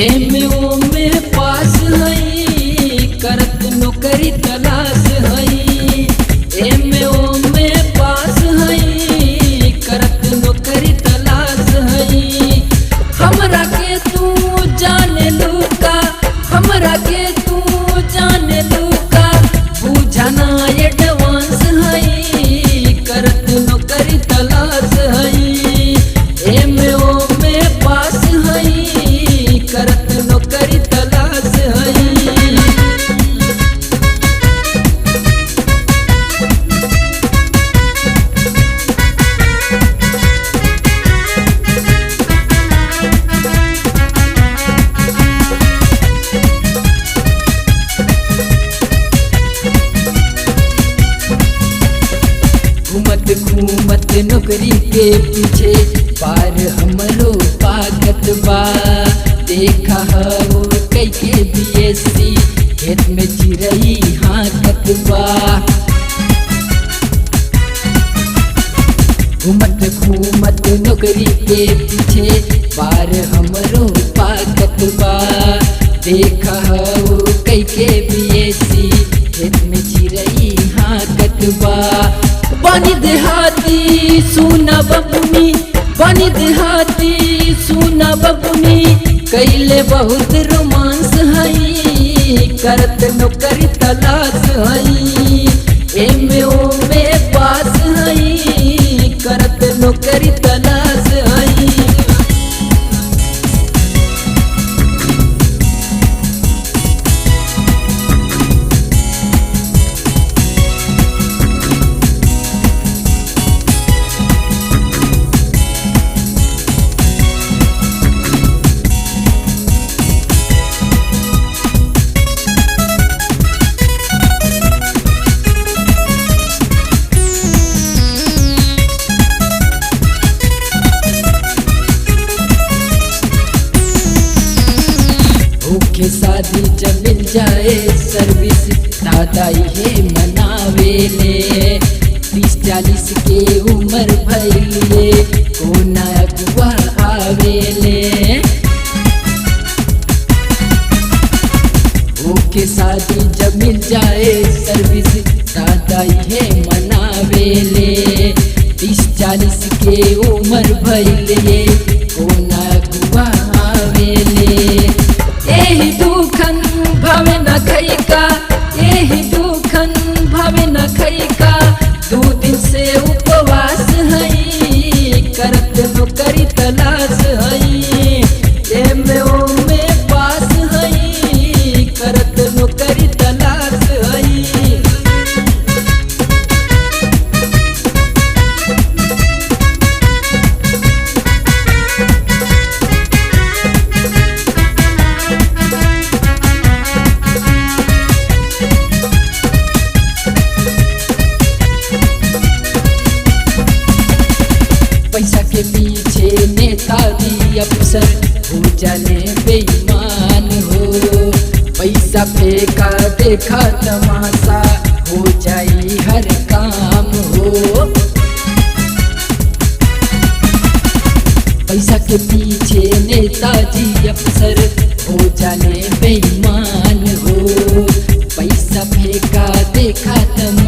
MO में पास हई करत नौकरी तलाश हई। एमओ में पास हई करत नौकरी तलाश हई। हमरा के तू जाने लूका, हमरा के तू जाने लूका, बुझाना एडवांस हई करत नौकरी तलाश हई। एमओ में पास हई करत नौकरी तलाश हई। घूमत घूमत नौकरी के पीछे पार हमरो पागत बा। देखा हो कई के बीएससी खेत में चिरई हाकत बा। घूमत घूमत नौकरी के पीछे पार हमरो पागत बा। देखा हो कई के बीएससी खेत में चिरई हाकत बा। बनी देहाती सुना बबुनी, बनी देहाती सुना बबुनी, कैले बहुत रोमांस हई करत नौकरी तलाश हई। एमओ में पास हई करत नौकरी तलाश हई। के शादी जब मिल जाए सर्विस दादा ये मनावेले। 30-40 के उम्र भइले कोना अगुआ आवेले। के शादी जब मिल जाए सर्विस दादा ये मनावेले। 30-40 के उम्र भइले कोना अगुआ आवेले। एही दुखन भावे न खैका, एही दुखन भावे न खैका, 2 दिन से उपवास हई करत नौकरी तलाश हई। एमओ में पास हई करत नौकरी तलाश हई। पैसा के पीछे नेताजी अफसर हो जाने बेईमान हो। पैसा फेंका देखा तमाशा हो जाई हर काम हो। पैसा के पीछे नेताजी अफसर हो जाने बेईमान हो। पैसा फेंका देखा तमाशा